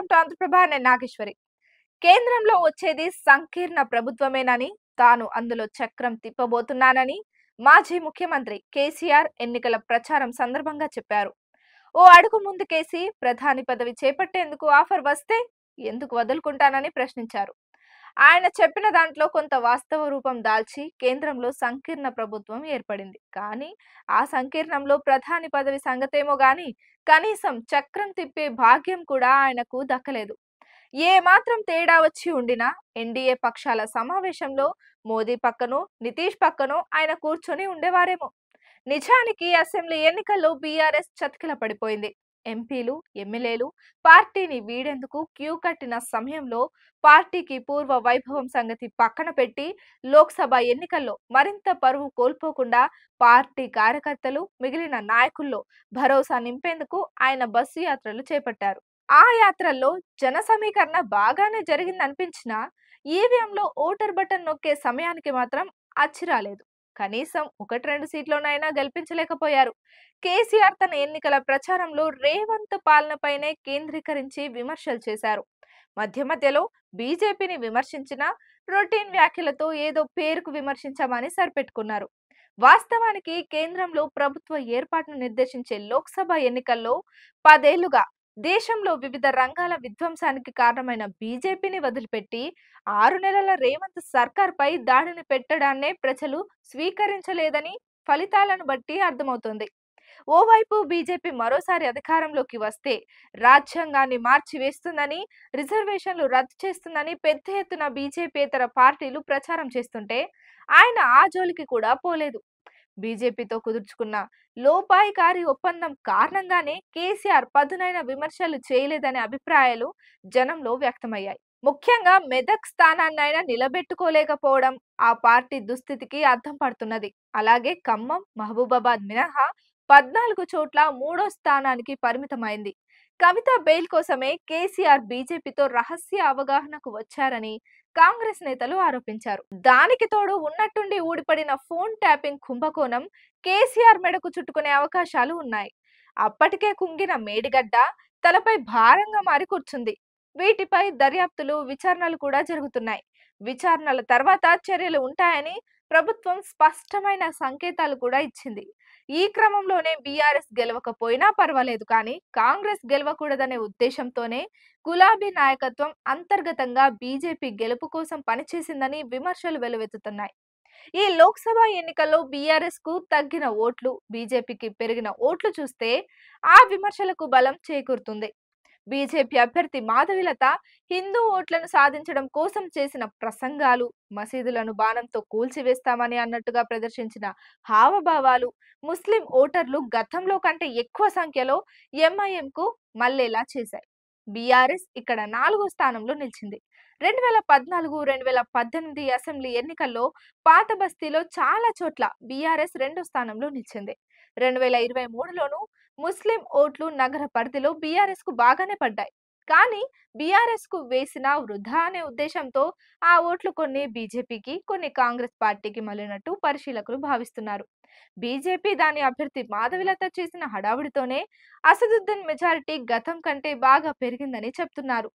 To Andhraprabha. నేను నాగేశ్వరి. కేంద్రంలో వచ్చేది సంకీర్ణ ప్రభుత్వమేనని, తాను అందులో చక్రం తిప్పబోతున్నానని మాజీ ముఖ్యమంత్రి కేసీఆర్ ఎన్నికల ప్రచారం సందర్భంగా చెప్పారు. ఓ అడుగు ముందుకేసి ప్రధాని పదవి చేపట్టేందుకు ఆఫర్ వస్తే ఎందుకు వదులుకుంటానని ప్రశ్నించారు. ఆయన చెప్పిన దాంట్లో కొంత వాస్తవ రూపం దాల్చి కేంద్రంలో సంకీర్ణ ప్రభుత్వం ఏర్పడింది. కానీ ఆ సంకీర్ణంలో ప్రధాని పదవి సంగతేమో గాని కనీసం చక్రం తిప్పే భాగ్యం కూడా ఆయనకు దక్కలేదు. ఏ మాత్రం తేడా వచ్చి ఉండినా ఎన్డీఏ పక్షాల సమావేశంలో మోదీ పక్కనో నితీష్ పక్కనో ఆయన కూర్చొని ఉండేవారేమో. నిజానికి అసెంబ్లీ ఎన్నికల్లో బీఆర్ఎస్ చతికిల పడిపోయింది. ఎంపీలు ఎమ్మెల్యేలు పార్టీని వీడేందుకు క్యూ కట్టిన సమయంలో పార్టీకి పూర్వ వైభవం సంగతి పక్కన పెట్టి లోక్సభ ఎన్నికల్లో మరింత పరువు కోల్పోకుండా పార్టీ కార్యకర్తలు మిగిలిన నాయకుల్లో భరోసా నింపేందుకు ఆయన బస్సు యాత్రలు చేపట్టారు. ఆ యాత్రల్లో జన సమీకరణ బాగానే జరిగిందనిపించినా ఈవీఎంలో ఓటర్ బటన్ నొక్కే సమయానికి మాత్రం అచ్చిరాలేదు. కనీసం 1-2 సీట్లోనైనా గెలిపించలేకపోయారు. కేసీఆర్ తన ఎన్నికల ప్రచారంలో రేవంత్ పాలనపైనే కేంద్రీకరించి విమర్శలు చేశారు. మధ్య మధ్యలో బీజేపీని విమర్శించిన రొటీన్ వ్యాఖ్యలతో ఏదో పేరుకు విమర్శించామని సరిపెట్టుకున్నారు. వాస్తవానికి కేంద్రంలో ప్రభుత్వ ఏర్పాటును నిర్దేశించే లోక్సభ ఎన్నికల్లో 10 ఏళ్లుగా దేశంలో వివిధ రంగాల విధ్వంసానికి కారణమైన బీజేపీని వదిలిపెట్టి 6 నెలల రేవంత్ సర్కార్ పై దాడిని పెట్టడాన్నే ప్రజలు స్వీకరించలేదని ఫలితాలను బట్టి అర్థమవుతోంది. ఓవైపు బీజేపీ మరోసారి అధికారంలోకి వస్తే రాజ్యాంగాన్ని మార్చివేస్తుందని, రిజర్వేషన్లు రద్దు చేస్తుందని పెద్ద ఎత్తున బీజేపీయేతర పార్టీలు ప్రచారం చేస్తుంటే ఆయన ఆ జోలికి కూడా పోలేదు. బీజేపీతో కుదుర్చుకున్న లోపాయికారి ఒప్పందం కారణంగానే కేసీఆర్ పదునైన విమర్శలు చేయలేదనే అభిప్రాయాలు జనంలో వ్యక్తమయ్యాయి. ముఖ్యంగా మెదక్ స్థానాన్నైనా నిలబెట్టుకోలేకపోవడం ఆ పార్టీ దుస్థితికి అద్దం పడుతున్నది. అలాగే ఖమ్మం, మహబూబాబాద్ మినహా 14 చోట్ల 3వ స్థానానికి పరిమితమైంది. కవిత బెయిల్ కోసమే కేసీఆర్ బీజేపీతో రహస్య అవగాహనకు వచ్చారని కాంగ్రెస్ నేతలు ఆరోపించారు. దానికి తోడు ఉన్నట్టుండి ఊడిపడిన ఫోన్ ట్యాపింగ్ కుంభకోణం కేసీఆర్ మెడకు చుట్టుకునే అవకాశాలు ఉన్నాయి. అప్పటికే కుంగిన మేడిగడ్డ తలపై భారంగా మారి కూర్చుంది. వీటిపై దర్యాప్తులు, విచారణలు కూడా జరుగుతున్నాయి. విచారణల తర్వాత చర్యలు ఉంటాయని ప్రభుత్వం స్పష్టమైన సంకేతాలు కూడా ఇచ్చింది. ఈ క్రమంలోనే బీఆర్ఎస్ గెలవకపోయినా పర్వాలేదు కానీ కాంగ్రెస్ గెలవకూడదనే ఉద్దేశంతోనే గులాబీ నాయకత్వం అంతర్గతంగా బీజేపీ గెలుపు కోసం పనిచేసిందని విమర్శలు వెలువెత్తుతున్నాయి. ఈ లోక్సభ ఎన్నికల్లో బీఆర్ఎస్ కు తగ్గిన ఓట్లు, బీజేపీకి పెరిగిన ఓట్లు చూస్తే ఆ విమర్శలకు బలం చేకూరుతుంది. బీజేపీ అభ్యర్థి మాధవిలత హిందూ ఓట్లను సాధించడం కోసం చేసిన ప్రసంగాలు, మసీదులను బాణంతో కూల్చివేస్తామని అన్నట్టుగా ప్రదర్శించిన హావభావాలు ముస్లిం ఓటర్లు గతంలో కంటే ఎక్కువ సంఖ్యలో ఎంఐఎంకు మళ్లేలా చేశాయి. బీఆర్ఎస్ ఇక్కడ 4వ స్థానంలో నిలిచింది. 2014-2018 అసెంబ్లీ ఎన్నికల్లో పాత బస్తీలో చాలా చోట్ల బీఆర్ఎస్ 2వ స్థానంలో నిలిచింది. 2023లోనూ ముస్లిం ఓట్లు నగర పరిధిలో బీఆర్ఎస్ కు బాగానే పడ్డాయి. కానీ బీఆర్ఎస్ కు వేసిన వృధా అనే ఉద్దేశంతో ఆ ఓట్లు కొన్ని బీజేపీకి, కొన్ని కాంగ్రెస్ పార్టీకి మళ్లినట్టు పరిశీలకులు భావిస్తున్నారు. బీజేపీ దాని అభ్యర్థి మాధవిలత చేసిన హడావుడితోనే అసదుద్దీన్ మెజారిటీ గతం కంటే బాగా పెరిగిందని చెప్తున్నారు.